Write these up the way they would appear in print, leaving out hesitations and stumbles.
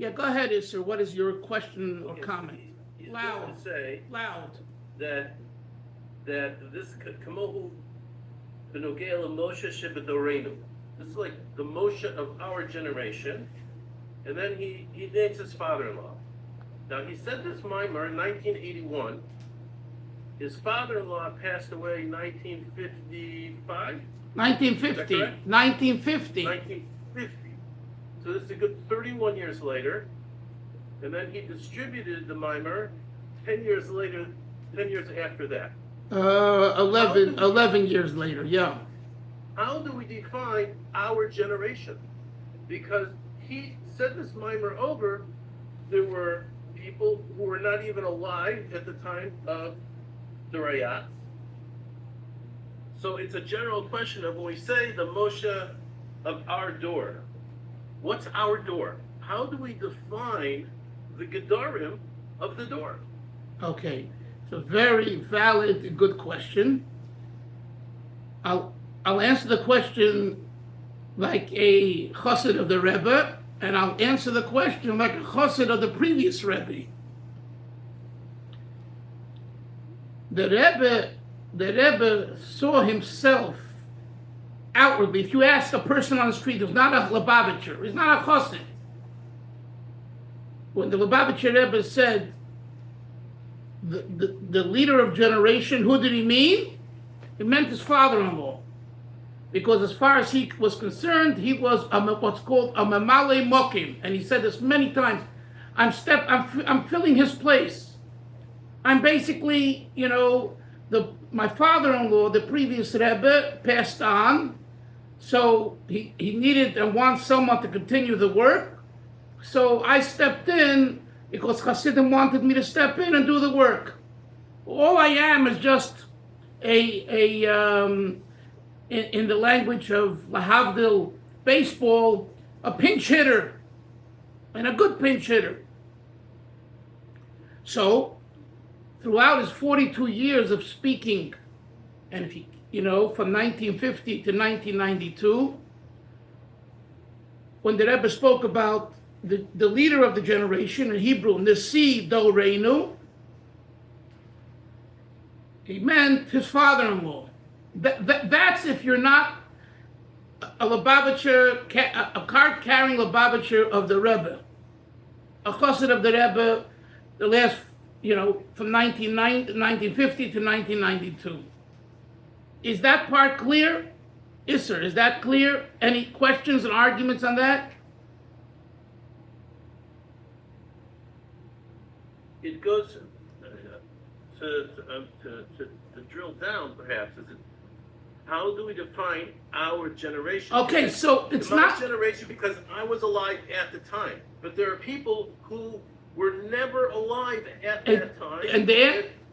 Yeah, go ahead, Isser. What is your question or Okay, comment? he's Loud. going to say Loud. that this kamohu benogel Moshe shebedorenu. This is like the Moshe of our generation, and then he names his father-in-law. Now he said this Maamar in 1981. His father-in-law passed away in 1955. 1950. 1950. 1950. So this is a good 31 years later. And then he distributed the Maamar 10 years later, 10 years after that. 11 years later, yeah. How do we define our generation? Because he said this Maamar over, there were people who were not even alive at the time of the Rayats. So it's a general question of when we say the Moshe of our door, what's our door? How do we define the Gedarim of the door? Okay, so very valid and good question. I'll answer the question like a chassid of the Rebbe, and I'll answer the question like a chassid of the previous Rebbe. The Rebbe saw himself outwardly. If you ask a person on the street who's not a Lubavitcher, he's not a chassid. When the Lubavitcher Rebbe said the leader of generation, who did he mean? He meant his father-in-law. Because as far as he was concerned, he was what's called a memale mokim. And he said this many times. I'm filling his place. I'm basically, my father-in-law, the previous Rebbe, passed on. So he needed and wants someone to continue the work. So I stepped in because Hasidim wanted me to step in and do the work. All I am is just in the language of Lahavdil baseball, a pinch hitter, and a good pinch hitter. So, throughout his 42 years of speaking, and if from 1950 to 1992, when the Rebbe spoke about the leader of the generation in Hebrew, Nasi Doreinu, he meant his father-in-law. That's if you're not a Lubavitcher, a card-carrying Lubavitcher of the Rebbe, a chassid of the Rebbe, the last, from 1950 to 1992. Is that part clear? Isser, is that clear? Any questions and arguments on that? It goes to drill down, perhaps. How do we define our generation? Okay, so it's my not generation because I was alive at the time, but there are people who were never alive at that time. And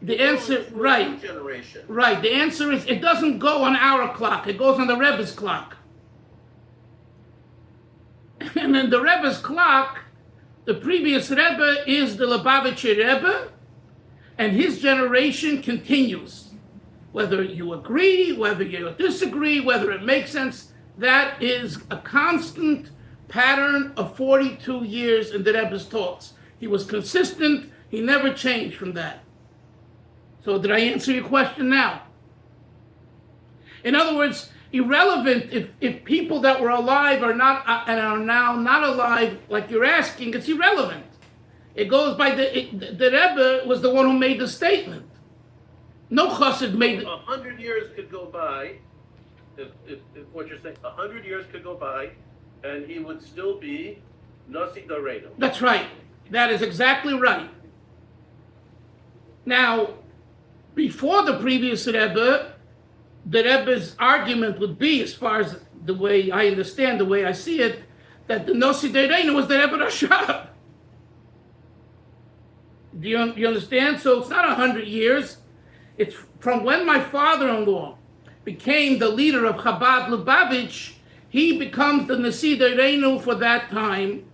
the answer, right? Generation. Right. The answer is it doesn't go on our clock. It goes on the Rebbe's clock. And then the Rebbe's clock, the previous Rebbe is the Lubavitcher Rebbe, and his generation continues. Whether you agree, whether you disagree, whether it makes sense, that is a constant pattern of 42 years in the Rebbe's thoughts. He was consistent. He never changed from that. So did I answer your question now? In other words, irrelevant if people that were alive are not and are now not alive, like you're asking, it's irrelevant. It goes by the Rebbe was the one who made the statement. No chassid made it. 100 years could go by, if what you're saying, 100 years could go by, and he would still be Nasi Dareno. That's right. That is exactly right. Now, before the previous Rebbe, the Rebbe's argument would be, as far as the way I understand, the way I see it, that the Nasi Dareno was the Rebbe Rashab. Do you understand? So it's not 100 years. It's from when my father-in-law became the leader of Chabad Lubavitch, he becomes the Nasi Darenu for that time.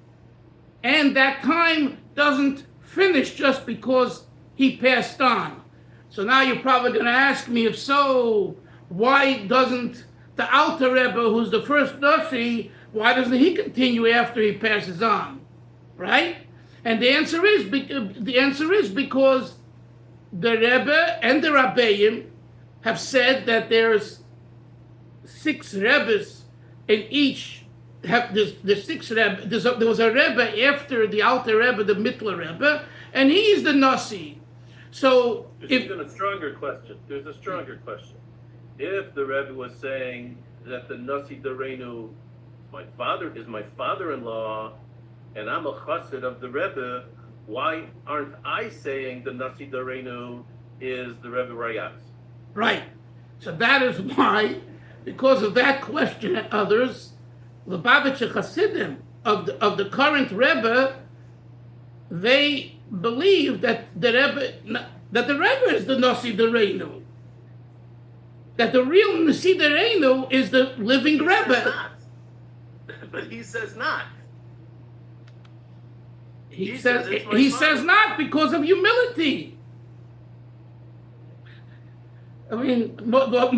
And that time doesn't finish just because he passed on. So now you're probably going to ask me, if so, why doesn't the Alter Rebbe, who's the first Nasi, why doesn't he continue after he passes on? right? And the answer is because the Rebbe and the Rabbeim have said that there's 6 Rebbes in each. There's 6 Rebbe. There was a Rebbe after the Alter Rebbe, the Mittler Rebbe, and he is the Nasi. So There's even a stronger question. There's a stronger question. If the Rebbe was saying that the Nasi Doreinu, my father-in-law, and I'm a chassid of the Rebbe, why aren't I saying the Nasi Doreinu is the Rebbe Rayaz? Right. So that is why, because of that question and others, Lubavitcher Hasidim of the current Rebbe, they believe that the Rebbe is the Nasi Doreinu. That the real Nasi Doreinu is the living Rebbe. But he says not. He says not because of humility. I mean, that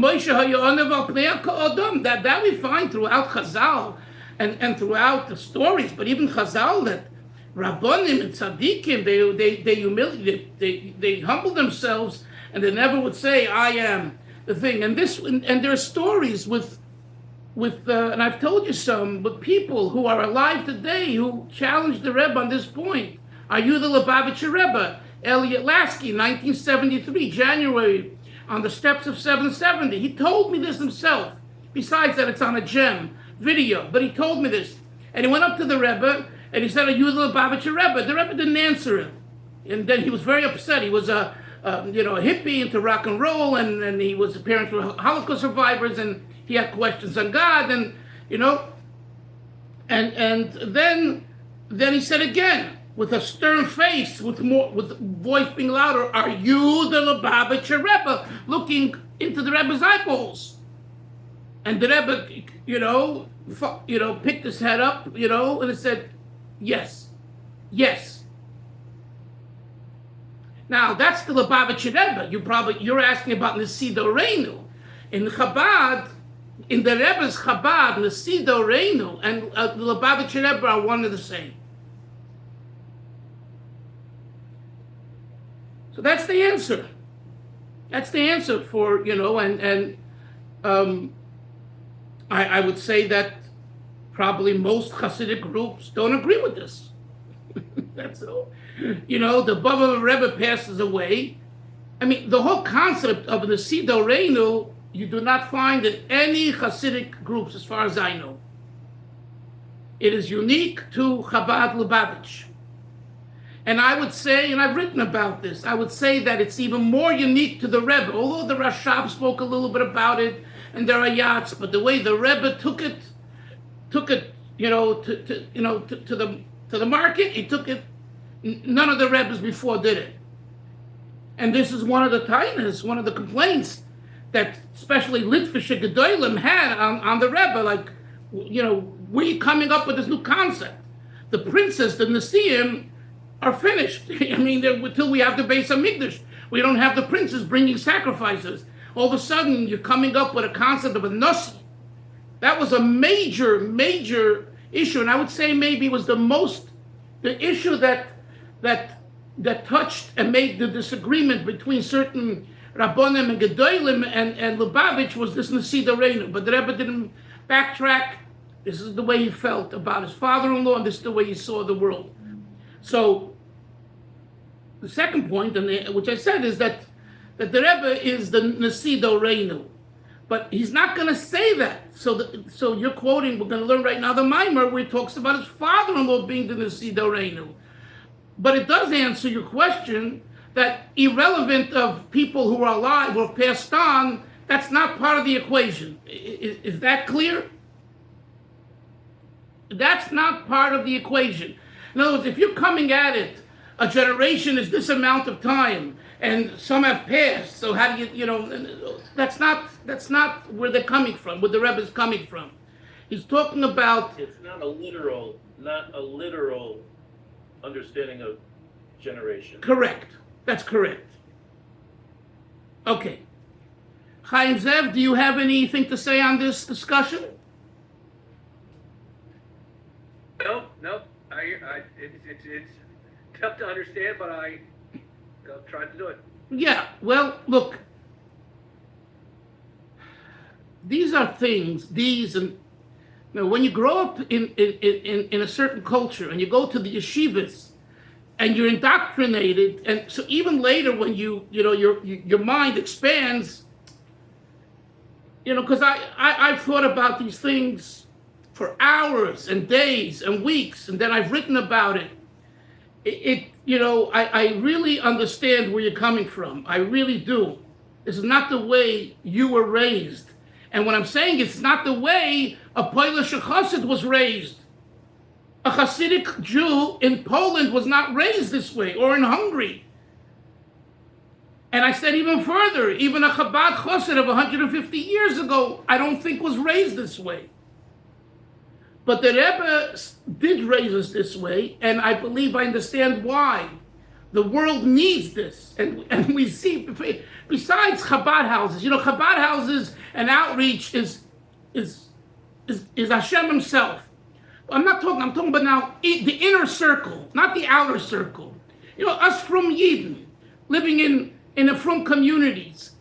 we find throughout Chazal and throughout the stories, but even Chazal, that Rabbonim and Tzaddikim, they humble themselves and they never would say, I am the thing. And there are stories with and I've told you some, with people who are alive today who challenged the Rebbe on this point. Are you the Lubavitcher Rebbe? Elliot Lasky, 1973, January, on the steps of 770. He told me this himself. Besides that, it's on a gem video, but he told me this. And he went up to the Rebbe and he said, are you the Lubavitcher Rebbe? The Rebbe didn't answer him. And then he was very upset. He was a hippie into rock and roll, and his parents were Holocaust survivors, and he had questions on God, and then he said again, with a stern face, with voice being louder, are you the Lubavitcher Rebbe? Looking into the Rebbe's eyeballs. And the Rebbe, picked his head up, and it said, yes. Now, that's the Lubavitcher Rebbe. You're asking about Nasi Doreinu. In Chabad, in the Rebbe's Chabad, Nasi Doreinu and the Lubavitcher Rebbe are one and the same. So that's the answer. That's the answer for, I would say that probably most Hasidic groups don't agree with this. That's all. The Bava Rebbe passes away. I mean, the whole concept of the Nasi Doreinu, you do not find in any Hasidic groups, as far as I know. It is unique to Chabad Lubavitch. And I would say, and I've written about this, I would say that it's even more unique to the Rebbe, although the Rashab spoke a little bit about it, and there are yachts, but the way the Rebbe took it, to the market, he took it. None of the Rebbes before did it. And this is one of the tainas, one of the complaints that especially Litvische Gedolim had on the Rebbe, like, we coming up with this new concept. The princes, the Nasiim, are finished. I mean, until we have the Beis HaMikdash, we don't have the princes bringing sacrifices. All of a sudden, you're coming up with a concept of a Nasi. That was a major, major issue, and I would say maybe it was the issue that touched and made the disagreement between certain Rabbonim and Gedolim and Lubavitch was this Nasi Doreinu. But the Rebbe didn't backtrack. This is the way he felt about his father-in-law, and this is the way he saw the world. So the second point, which I said, is that the Rebbe is the Nasi Doreinu. But he's not going to say that. So you're quoting, we're going to learn right now the Maamar, where he talks about his father-in-law being the Nasi Doreinu. But it does answer your question that irrelevant of people who are alive or passed on, that's not part of the equation. Is that clear? That's not part of the equation. In other words, if you're coming at it, a generation is this amount of time, and some have passed, so how do that's not where they're coming from, where the Rebbe is coming from. He's talking about... It's not a literal understanding of generation. Correct. That's correct. Okay. Chaim Zev, do you have anything to say on this discussion? No. It's tough to understand, but I tried to do it. Yeah, well, look, these are things, when you grow up in a certain culture and you go to the yeshivas and you're indoctrinated, and so even later when your mind expands, because I've thought about these things for hours and days and weeks, and then I've written about it. I really understand where you're coming from. I really do. This is not the way you were raised. And when I'm saying it's not the way a Polish Chassid was raised. A Hasidic Jew in Poland was not raised this way, or in Hungary. And I said even further, even a Chabad Chassid of 150 years ago, I don't think was raised this way. But the Rebbe did raise us this way, and I believe I understand why. The world needs this. And we see, besides Chabad houses, Chabad houses and outreach is Hashem himself. I'm talking about now the inner circle, not the outer circle. Us from Yidden, living in the from communities.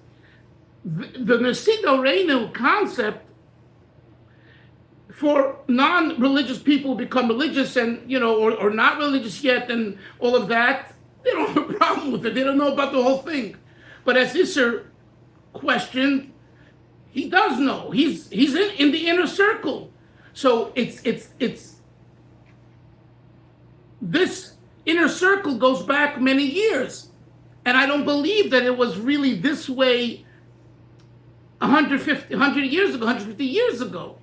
The Nasi Doreinu concept for non-religious people who become religious and, or not religious yet and all of that, they don't have a problem with it. They don't know about the whole thing. But as Isser questioned, he does know. He's in the inner circle. So it's this inner circle goes back many years. And I don't believe that it was really this way 150 years ago.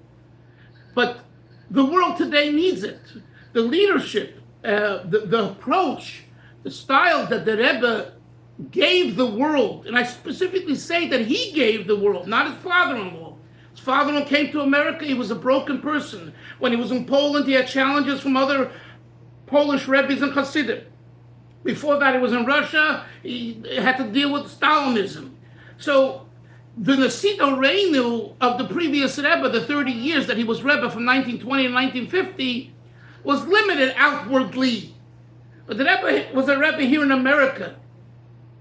But the world today needs it. The leadership, the approach, the style that the Rebbe gave the world, and I specifically say that he gave the world, not his father-in-law. His father-in-law came to America, he was a broken person. When he was in Poland, he had challenges from other Polish Rebbes and Hasidim. Before that, he was in Russia, he had to deal with Stalinism. So the Nasi Doreinu of the previous Rebbe, the 30 years that he was Rebbe from 1920 and 1950, was limited outwardly. But the Rebbe was a Rebbe here in America.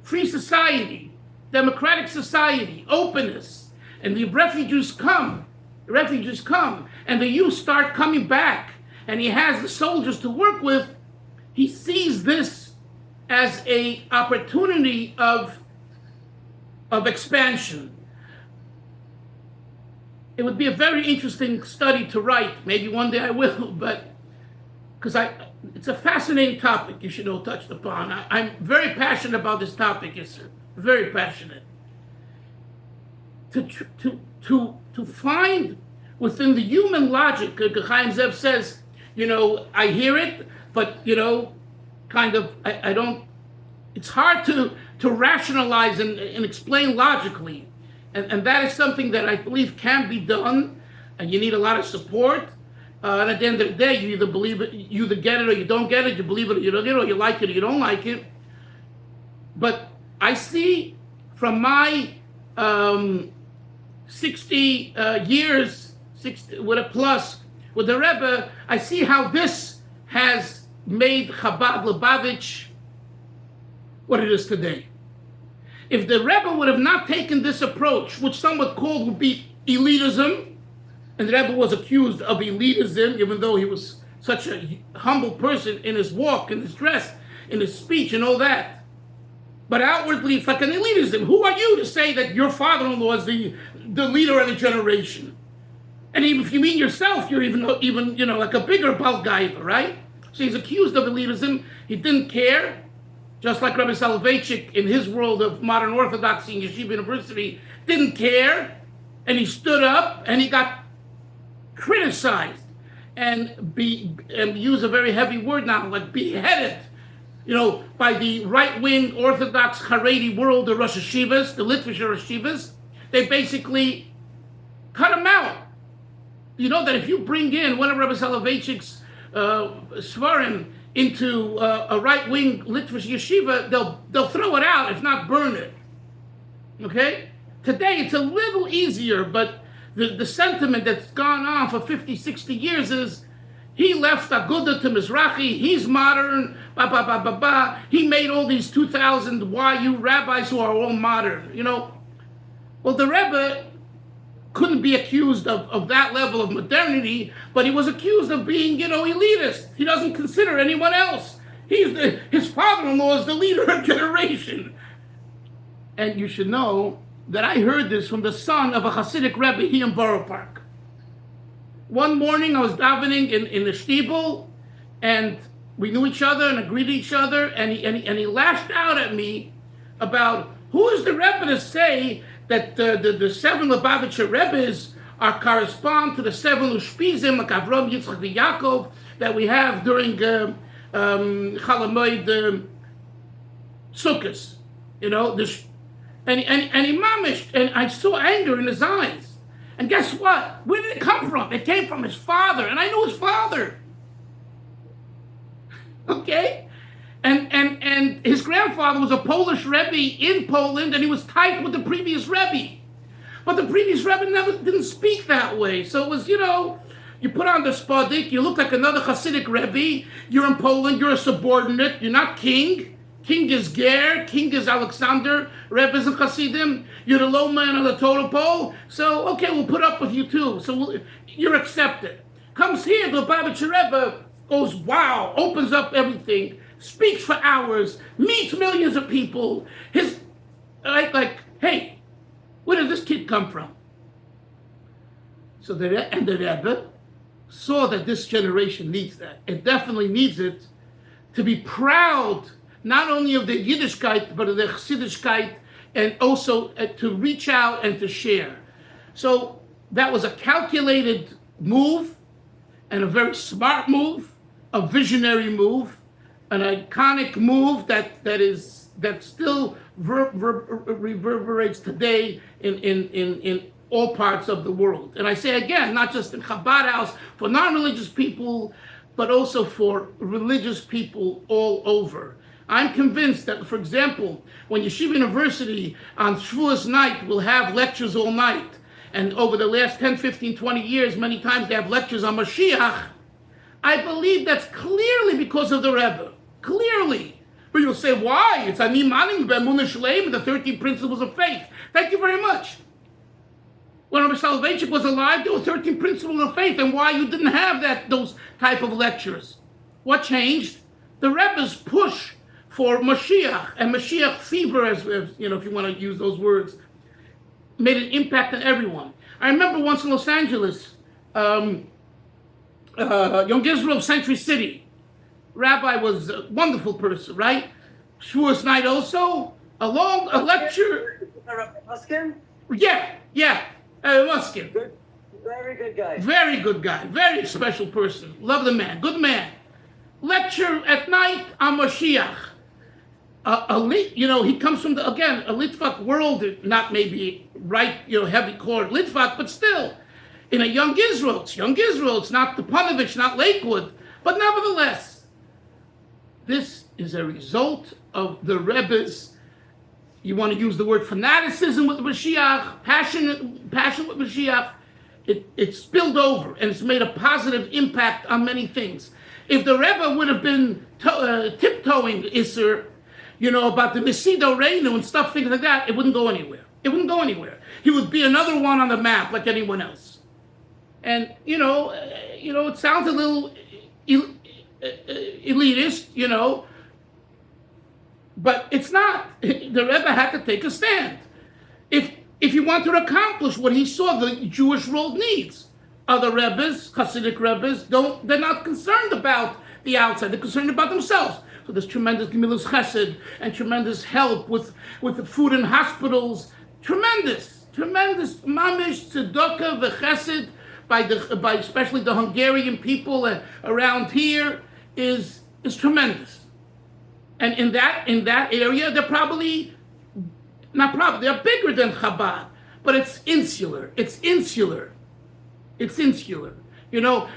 Free society, democratic society, openness. And the refugees come, and the youth start coming back, and he has the soldiers to work with. He sees this as an opportunity of expansion. It would be a very interesting study to write. Maybe one day I will, but because it's a fascinating topic you should know touched upon. I'm very passionate about this topic, yes, sir. Very passionate. To find within the human logic, Chaim Zev says, I hear it, but I don't. It's hard to rationalize and explain logically, and that is something that I believe can be done, and you need a lot of support. And at the end of the day, you either believe it, you either get it or you don't get it. You believe it or you don't get it, or you like it or you don't like it. But I see from my 60 years, 60 with a plus, with the Rebbe, I see how this has made Chabad Lubavitch what it is today. If the Rebbe would have not taken this approach, which some would call would be elitism, and the Rebbe was accused of elitism, even though he was such a humble person in his walk, in his dress, in his speech, and all that. But outwardly, it's like an elitism. Who are you to say that your father-in-law is the leader of the generation? And even if you mean yourself, you're even like a bigger Balgaiva, right? So he's accused of elitism. He didn't care. Just like Rebbe Soloveitchik in his world of modern orthodoxy in Yeshiva University didn't care. And he stood up and he got criticized and use a very heavy word now, like beheaded, by the right-wing Orthodox Haredi world, the Rosh Hashivas, the Litvish Rosh Hashivas. They basically cut him out. You know that if you bring in one of Rebbe Soloveitchik's Svarim into a right-wing Litvish yeshiva, they'll throw it out, if not burn it. Okay? Today it's a little easier, but the sentiment that's gone on for 50, 60 years is, He left Aguda to Mizrahi. He's modern. Ba ba ba ba ba. He made all these 2,000 YU rabbis who are all modern. Well, the Rebbe couldn't be accused of that level of modernity, but he was accused of being, elitist. He doesn't consider anyone else. His father-in-law is the leader of generation. And you should know that I heard this from the son of a Hasidic Rebbe here in Borough Park. One morning I was davening in the shtibel, and we knew each other and agreed to each other, and he lashed out at me about who is the Rebbe to say that the 7 Lubavitcher Rebbes correspond to the 7 Ushpizim, like Avram, Yitzchak, and Yaakov, that we have during Chalamoid Sukkos. And he mamished, and I saw anger in his eyes. And guess what? Where did it come from? It came from his father, and I knew his father. Okay? And his grandfather was a Polish Rebbe in Poland, and he was tight with the previous Rebbe. But the previous Rebbe didn't speak that way. So it was, you put on the spadik, you look like another Hasidic Rebbe, you're in Poland, you're a subordinate, you're not king. King is Ger, king is Alexander, Rebbe is a Hasidim, you're the low man on the totem pole, so okay, we'll put up with you too, so you're accepted. Comes here, the Lubavitcher Rebbe goes, wow, opens up everything, speaks for hours, meets millions of people, hey, where did this kid come from? So the Rebbe saw that this generation needs that. It definitely needs it to be proud not only of the Yiddishkeit, but of the Chassidishkeit, and also to reach out and to share. So that was a calculated move, and a very smart move, a visionary move, an iconic move that still reverberates today in all parts of the world. And I say again, not just in Chabad House, for non-religious people, but also for religious people all over. I'm convinced that, for example, when Yeshiva University on Shavuos night will have lectures all night, and over the last 10, 15, 20 years, many times they have lectures on Mashiach, I believe that's clearly because of the Rebbe. Clearly. But you'll say, why? It's Ani Manim Be'emunah Shleim, the 13 principles of faith. Thank you very much. When Rabbi Soloveitchik was alive, there were 13 principles of faith, and why you didn't have those type of lectures. What changed? The Rebbe's push for Mashiach, and Mashiach fever, as if you want to use those words, made an impact on everyone. I remember once in Los Angeles, Young Israel of Century City, rabbi was a wonderful person, right? Shavuos night also, a lecture. Muskin? Yeah, Muskin. Good, very good guy. Very good guy, very special person. Love the man, good man. Lecture at night on Mashiach. He comes from a Litvak world, not maybe right, heavy core Litvak, but still, in a Young Israel, it's not the Panovich, not Lakewood, but nevertheless, this is a result of the Rebbe's, you want to use the word fanaticism with Mashiach, passion with Mashiach, it spilled over, and it's made a positive impact on many things. If the Rebbe would have been tiptoeing Isser, about the Mesido Reinu and things like that, it wouldn't go anywhere. He would be another one on the map like anyone else. And, it sounds a little elitist, but it's not. The Rebbe had to take a stand. If he wanted to accomplish what he saw the Jewish world needs, other Rebbes, Hasidic Rebbes, they're not concerned about the outside, they're concerned about themselves. So there's tremendous Gemilus Chesed and tremendous help with the food in hospitals. Tremendous mamish tzedakah v'chesed by especially the Hungarian people around here is tremendous. And in that area, they're they're bigger than Chabad, but it's insular.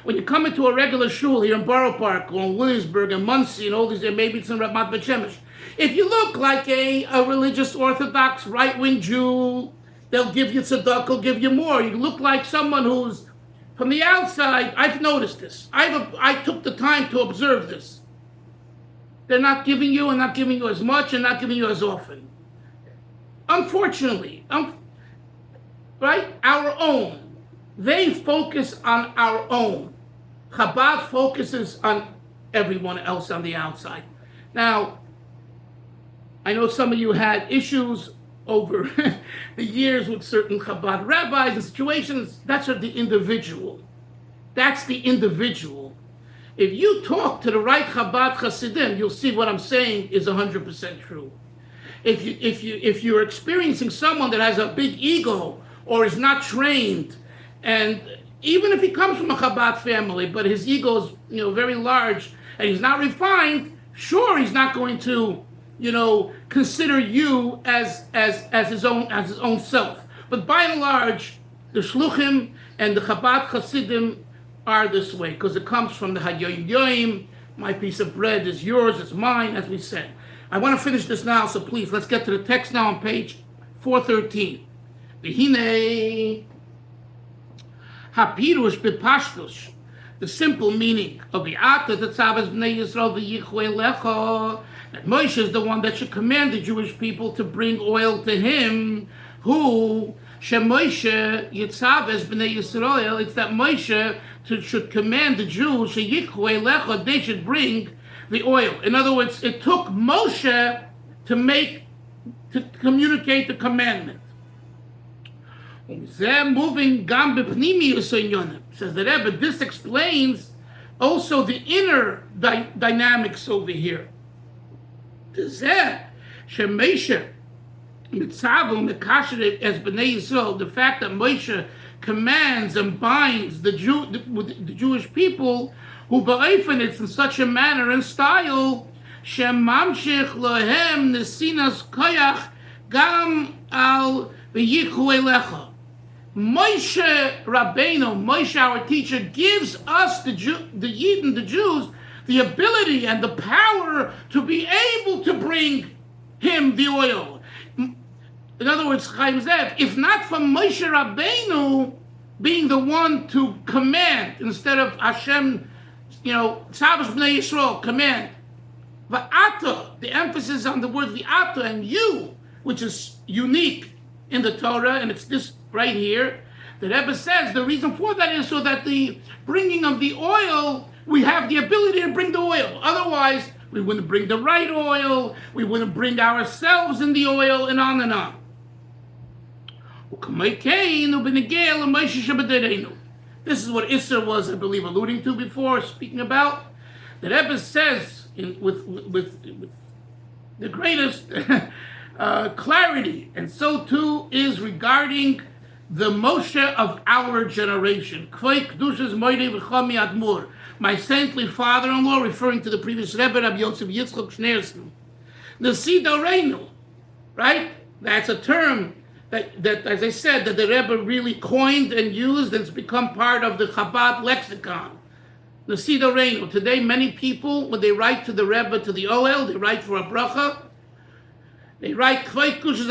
When you come into a regular shul here in Borough Park, or in Williamsburg and Muncie and all these, there may be some Ramat Bet Shemesh. If you look like a religious Orthodox right-wing Jew, they'll give you tzedakah, give you more. You look like someone who's from the outside, I've noticed this. I took the time to observe this. They're not giving you and not giving you as much and not giving you as often. Unfortunately, right? Our own. They focus on our own. Chabad focuses on everyone else on the outside. Now, I know some of you had issues over the years with certain Chabad rabbis and situations. That's the individual. That's the individual. If you talk to the right Chabad Hasidim, you'll see what I'm saying is 100% true. If you're experiencing someone that has a big ego or is not trained, and even if he comes from a Chabad family, but his ego is very large and he's not refined, sure, he's not going to consider you as his own self. But by and large, the Shluchim and the Chabad Hasidim are this way, because it comes from the Hayoim Yoim. My piece of bread is yours, it's mine, as we said. I want to finish this now, so please, let's get to the text now on page 413. V'hinei hapirush b'pashtush, the simple meaning of the V'ata Titzave b'nei Yisrael v'yichvei lecha, that Moshe is the one that should command the Jewish people to bring oil to him, who Moshe Yitzaveh b'nei Yisrael, it's that Moshe should command the Jews, sheyichvei lecha, they should bring the oil. In other words, it took Moshe to communicate the commandment. Moving gam b'pnimi, says the Rebbe, this explains also the inner dynamics over here. The fact that Moshe commands and binds the Jewish people, who ba'ofen it's in such a manner and style, shemamshich lohem nesinas koyach gam al v'yichu elecha. Moshe Rabbeinu, Moshe our teacher, gives us the Yidden, the Jews, the ability and the power to be able to bring him the oil. In other words, Chaim Zev, if not for Moshe Rabbeinu being the one to command instead of Hashem, Tzavos B'nai Yisrael, command. V'ata, the emphasis on the word v'ata, and you, which is unique in the Torah, and it's this right here. The Rebbe says the reason for that is so that the bringing of the oil, we have the ability to bring the oil. Otherwise, we wouldn't bring the right oil, we wouldn't bring ourselves in the oil, and on and on. This is what Isser was, I believe, alluding to before, speaking about. The Rebbe says with the greatest clarity, and so too is regarding the Moshe of our generation. My saintly father-in-law, referring to the previous Rebbe, Rabbi Yosef Yitzchok Schneerson. Nasi Doreinu, right? That's a term that, as I said, that the Rebbe really coined and used, and it's become part of the Chabad lexicon. Nasi Doreinu. Today, many people, when they write to the Rebbe, to the Oel, they write for a bracha. They write Kvei Kushas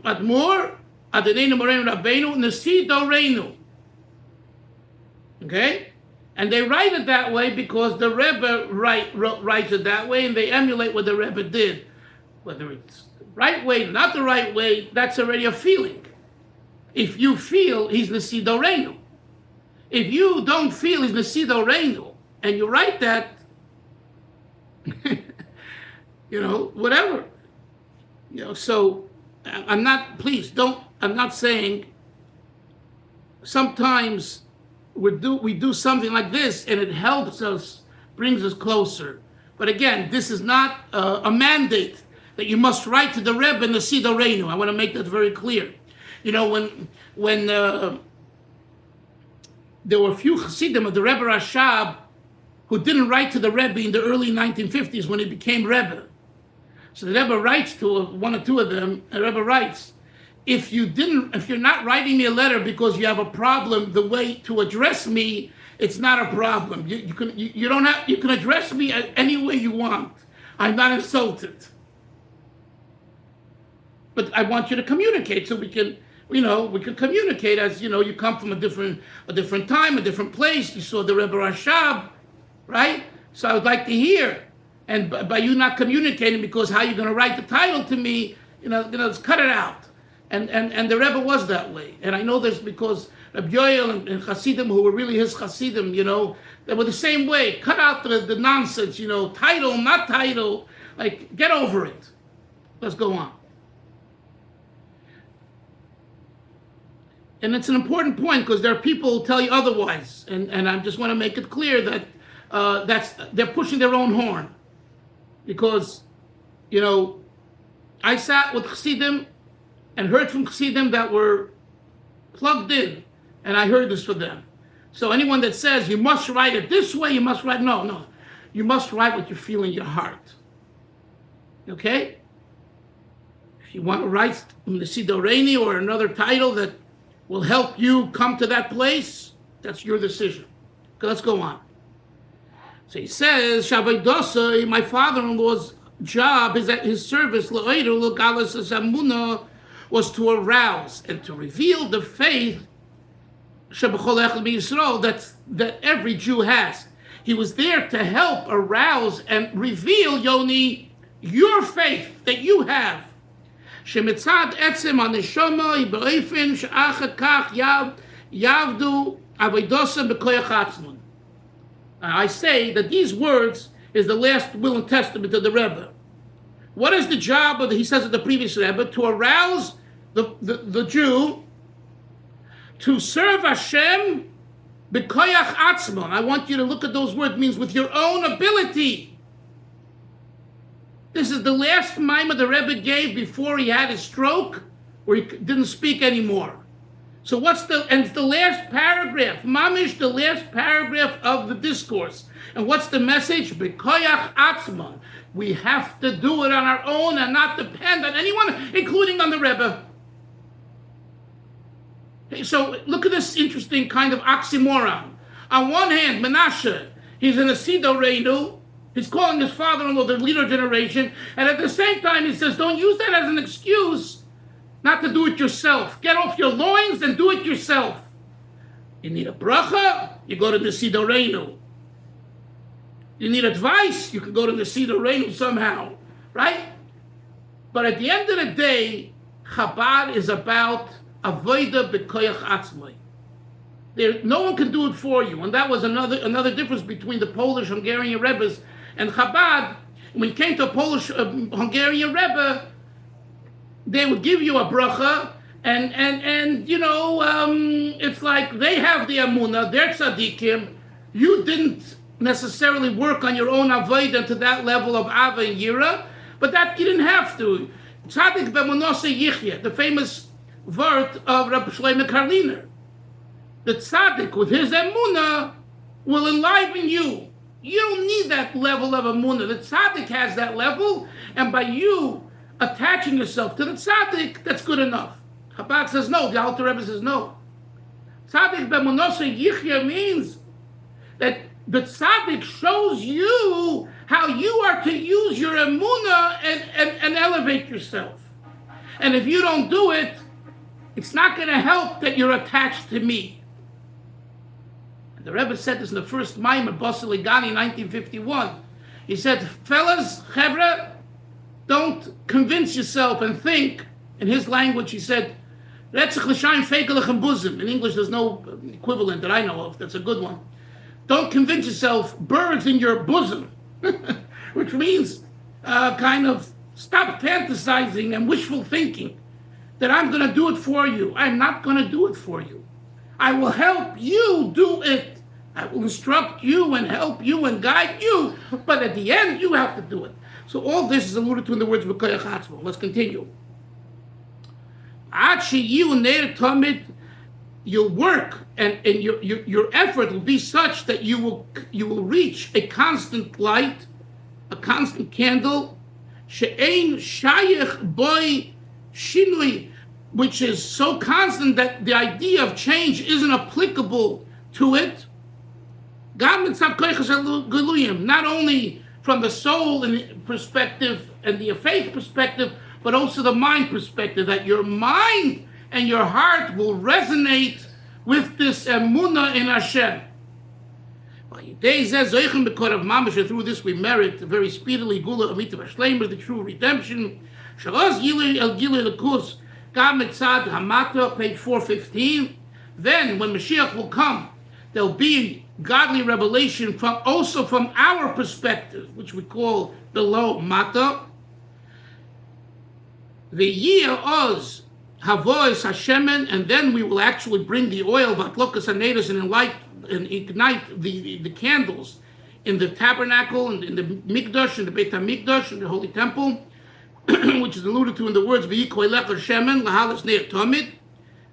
Admor, Adeneinu Moreinu Rabbeinu, Nasi Doreinu. Okay? And they write it that way because the Rebbe writes it that way, and they emulate what the Rebbe did. Whether it's the right way, not the right way, that's already a feeling. If you feel he's Nasi Doreinu. If you don't feel he's Nasi Doreinu, and you write that, whatever. So I'm not saying sometimes we do something like this and it helps us, brings us closer. But again, this is not a mandate that you must write to the Rebbe and the Nasi Doreinu. I want to make that very clear. When there were a few Hasidim of the Rebbe Rashab who didn't write to the Rebbe in the early 1950s when he became Rebbe. So the Rebbe writes to one or two of them, and the Rebbe writes, if you're not writing me a letter because you have a problem, the way to address me, it's not a problem. You can address me any way you want. I'm not insulted. But I want you to communicate so we can we could communicate as, you come from a different time, a different place. You saw the Rebbe Rashab, right? So I would like to hear. And by you not communicating, because how you're going to write the title to me, let's cut it out. And the Rebbe was that way. And I know this because Rabbi Yoel and Hasidim, who were really his Hasidim, they were the same way. Cut out the nonsense, title, not title. Like, get over it. Let's go on. And it's an important point because there are people who tell you otherwise. And I just want to make it clear that they're pushing their own horn. Because, I sat with Chassidim and heard from Chassidim that were plugged in, and I heard this for them. So anyone that says you must write it this way, you must write, no. You must write what you feel in your heart. Okay? If you want to write Nasi Doreini or another title that will help you come to that place, that's your decision. Okay, let's go on. So he says, Shavai my father-in-law's job, his service, was to arouse and to reveal the faith that every Jew has. He was there to help arouse and reveal, Yoni, your faith that you have. Shemitzad etzem aneshama ibeifin she'achad kach yavdu avodosa b'koyach atzmon. I say that these words is the last will and testament of the Rebbe. What is the job of he says of the previous Rebbe? To arouse the Jew to serve Hashem b'koyach atzmon. I want you to look at those words. It means with your own ability. This is the last maamar the Rebbe gave before he had his stroke, where he didn't speak anymore. So it's the last paragraph, mamish, the last paragraph of the discourse. And what's the message? B'koyach atzmon. We have to do it on our own and not depend on anyone, including on the Rebbe. Okay, so look at this interesting kind of oxymoron. On one hand, Menashe, he's in a Nasi Doreinu. He's calling his father-in-law the leader generation. And at the same time, he says, don't use that as an excuse not to do it yourself. Get off your loins and do it yourself. You need a bracha, you go to the Nasi Doreinu. You need advice, you can go to the Nasi Doreinu somehow, right? But at the end of the day, Chabad is about avoda b'koyach atzmai. No one can do it for you, and that was another difference between the Polish Hungarian Rebbes and Chabad. When it came to a Polish Hungarian Rebbe, they would give you a bracha, and it's like they have the Amunah, they're tzaddikim. You didn't necessarily work on your own avodah to that level of Ava and Yira, but that you didn't have to. Tzaddik b'emunasa yichya, the famous word of Rabbi Shlomo Karliner. The tzaddik with his emunah will enliven you. You don't need that level of emunah. The tzaddik has that level, and by you attaching yourself to the tzaddik, that's good enough. Chabad says no. The Alter Rebbe says no. Tzaddik b'emunasa yichya means that the tzaddik shows you how you are to use your emunah and elevate yourself. And if you don't do it, it's not going to help that you're attached to me. And the Rebbe said this in the first maamar, Basel Igani, 1951. He said, fellas, chevra, don't convince yourself and think, in his language, he said, Retzach l'shayim feikelech buzim. In English, there's no equivalent that I know of. That's a good one. Don't convince yourself birds in your bosom, which means kind of stop fantasizing and wishful thinking that I'm going to do it for you. I'm not going to do it for you. I will help you do it. I will instruct you and help you and guide you, but at the end, you have to do it. So all this is alluded to in the words of B'koyach atzmo. Let's continue. You'll work and your effort will be such that you will reach a constant light, a constant candle, she'ein shayich boy shinui, which is so constant that the idea of change isn't applicable to it. Not only from the soul and perspective and the faith perspective, but also the mind perspective, that your mind and your heart will resonate with this emunah in Hashem. Through this we merit very speedily Gula Amita Vashleim, the true redemption. Hamata, page 415. Then, when Mashiach will come, there'll be godly revelation also from our perspective, which we call the low Mata. The year Oz Havois Hashemen, and then we will actually bring the oil, Vatlokas Hanedas, and ignite the candles in the tabernacle, and in the Mikdash, in the Beit HaMikdash, in the Holy Temple, which is alluded to in the words V'yikoilech Hashemen Lahalas Neir Tomid.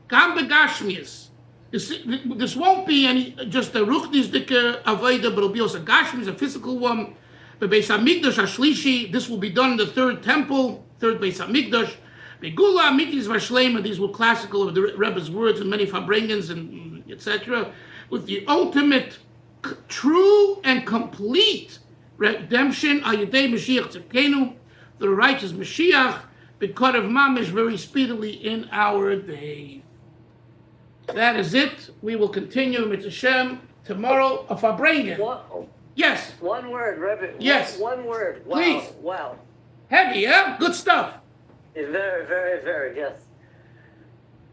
Gam Begashmias. This won't be just a ruchnisdike avodah, but it'll be also gashmis, a physical one. But Beis Hamikdash Ashlishi, this will be done in the third temple, third Beis Hamikdash. Begula Amitis Vashleim, and these were classical of the Rebbe's words and many Farbrengens and etc. With the ultimate, true and complete redemption, Ayadei Mashiach Tzidkenu, the righteous Mashiach, because of Mamish very speedily in our day. That is it. We will continue with Hashem tomorrow of Farbrengen. Yes. One word, Rebbe. Yes. One word. Wow. Please. Wow. Heavy, yeah? Good stuff. Very, very, very, yes.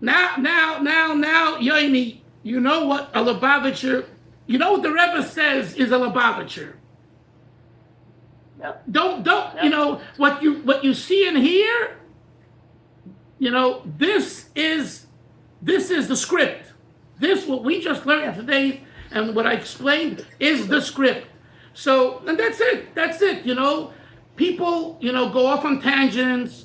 Now, Yoini, you know what a Lubavitcher, you know what the Rebbe says is a Lubavitcher. Yeah. Don't, you know, what you see and hear, you know, this is the script. This, what we just learned today, and what I explained is the script. So, and that's it, you know. People, you know, go off on tangents,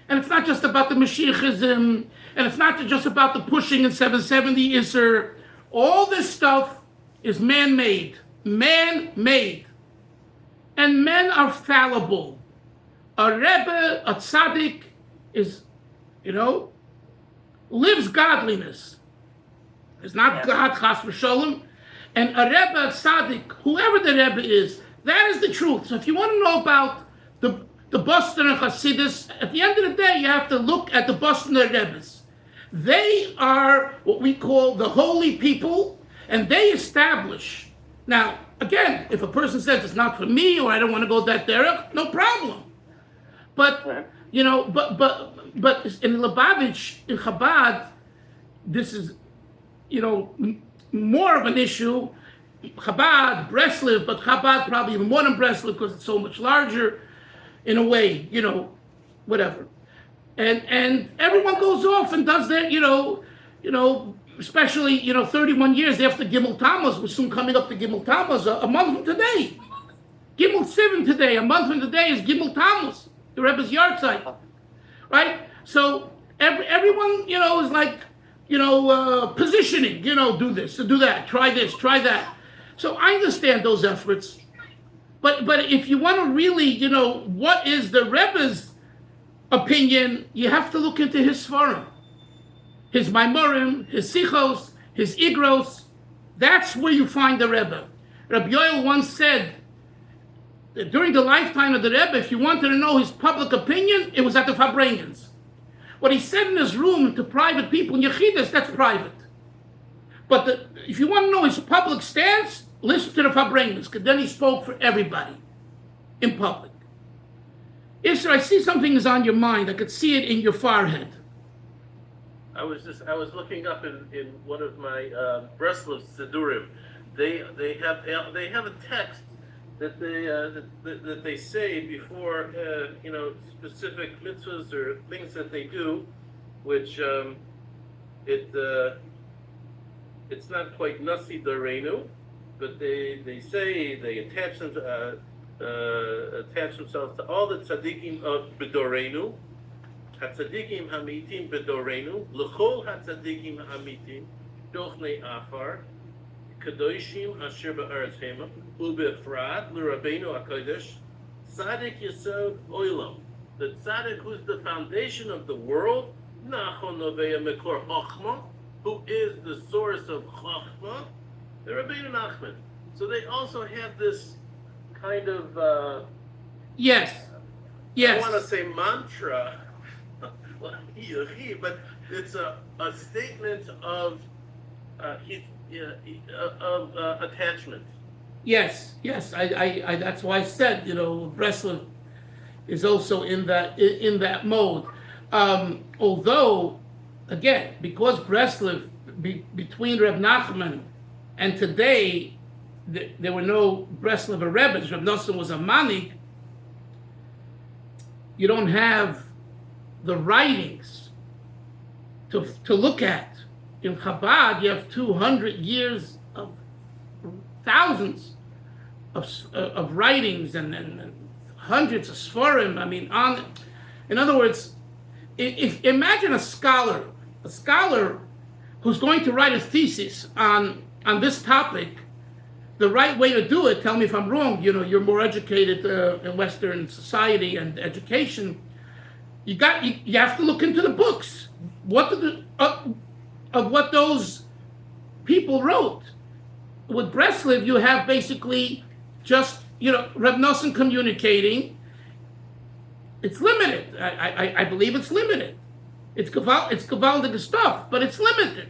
and it's not just about the Mashiachism, and it's not just about the pushing in 770 Isser. All this stuff is man-made. Man-made. And men are fallible. A Rebbe, a tzaddik, is, you know, lives godliness. It's not God, chas v'sholem. And a Rebbe, a tzaddik, whoever the Rebbe is, that is the truth. So if you want to know about the Bostoner Hasidus, at the end of the day, you have to look at the Bostoner Rebbes. They are what we call the holy people, and they establish. Now, again, if a person says it's not for me, or I don't want to go that derech, no problem. But, you know, but in Lubavitch, in Chabad, this is, you know, more of an issue. Chabad, Breslev, but Chabad probably even more than Breslev because it's so much larger in a way, you know, whatever. And everyone goes off and does their, you know, especially, you know, 31 years after Gimel Tammuz, we're soon coming up to Gimel Tammuz, a month from today. Gimel Sivan today, a month from today is Gimel Tammuz, the Rebbe's yard site, right? So everyone, you know, is like, you know, positioning, you know, do this, do that, try this, try that. So I understand those efforts. But if you want to really, you know, what is the Rebbe's opinion, you have to look into his Sfarim. His Maimorim, his Sichos, his Igros. That's where you find the Rebbe. Rabbi Yoel once said that during the lifetime of the Rebbe, if you wanted to know his public opinion, it was at the Farbrengens. What he said in his room to private people in Yechidus, that's private. But if you want to know his public stance, listen to the Farbrengens, because then he spoke for everybody in public. Isser, I see something is on your mind. I could see it in your forehead. I was looking up in one of my Breslev Sidurim. They have a text that they say before you know, specific mitzvahs or things that they do, which it's not quite Nasi Dorenu, but they say they attach themselves to all the tzaddikim of B'dorenu, Hatzaddikim Hamitim B'dorenu, L'chol Hatzaddikim Hamitim, Dochnei Afar, Kadoshim Asher Ba'aretz Hema, U'Befrat L'Rabbeinu HaKodesh, Tzaddik Yesod Olam, the tzaddik who's the foundation of the world, Nachon Novea Mekor Chochma, who is the source of Chochma, the Rabbeinu Nachman. So they also have this kind of yes. I want to say mantra, but it's a statement of attachment. Yes, yes. I that's why I said, Breslov is also in that mode. Although, again, because Breslov between Reb Nachman and today, there were no Breslover Rebbes. Reb Nosson was a manik. You don't have the writings to look at. In Chabad, you have 200 years of thousands of writings and hundreds of svarim. I mean, in other words, if imagine a scholar who's going to write a thesis on this topic. The right way to do it, tell me if I'm wrong, you're more educated in Western society and education. You have to look into the books. What of what those people wrote. With Breslov, you have basically just, Reb Nosson communicating. It's limited. I believe it's limited. It's gewaldige stuff, but it's limited.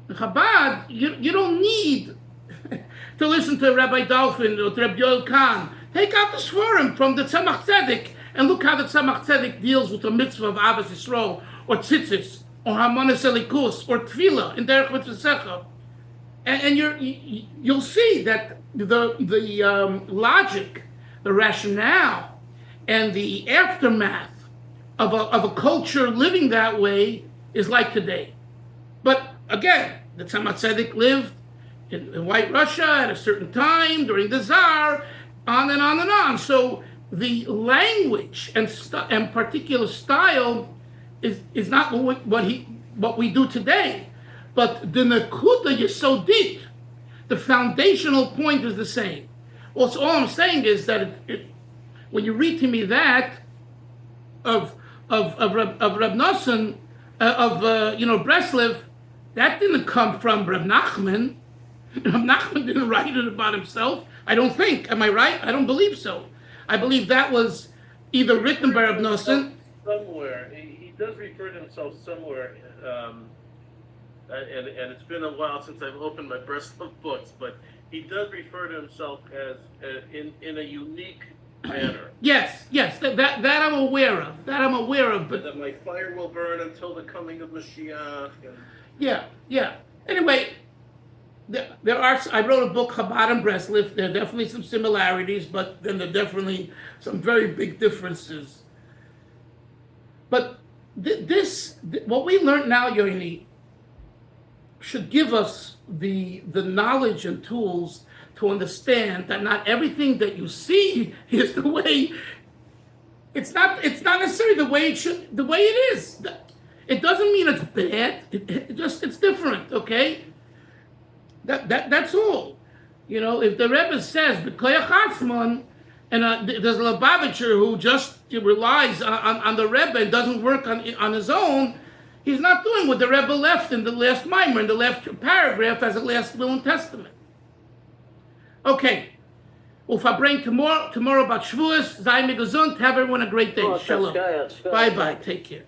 In Chabad, you don't need to listen to Rabbi Dalfin or to Rabbi Yoel Kahn. Take out the Svarim from the Tzemach Tzedek and look how the Tzemach Tzedek deals with the mitzvah of Avos Yisrael or Tzitzis or Harmonis Elikus or Tefillah in Derech Mitzvah. And you'll see that the logic, the rationale, and the aftermath of a culture living that way is like today. But again, the Tzemach Tzedek lived in White Russia at a certain time during the Tsar, on and on and on. So the language and particular style is not what we do today. But the Nakuda is so deep. The foundational point is the same. Well, so all I'm saying is that when you read to me that of Reb Nosson, Breslov, that didn't come from Reb Nachman. Reb Nachman didn't write it about himself. I don't think. Am I right? I don't believe so. I believe that was either written by Reb Nosson. Somewhere. He does refer to himself somewhere. And it's been a while since I've opened my Breslov books, but he does refer to himself as in a unique manner. Yes, that I'm aware of. But that my fire will burn until the coming of Mashiach. Yeah. Anyway, there are. I wrote a book, Chabad and Breslov. There are definitely some similarities, but then there are definitely some very big differences. But what we learned now, Yoini, should give us the knowledge and tools to understand that not everything that you see is the way. It's not necessarily the way it is. It doesn't mean it's bad. It's different. Okay. That's all. If the Rebbe says B'koyach Atzmon, and there's a Lubavitcher who just relies on the Rebbe and doesn't work on his own, he's not doing what the Rebbe left in the last Maamar, in the last paragraph as a last will and testament. Okay. Well, if I bring tomorrow about Shavuos, sei mir gesund, have everyone a great day. Shalom. Bye-bye. Take care.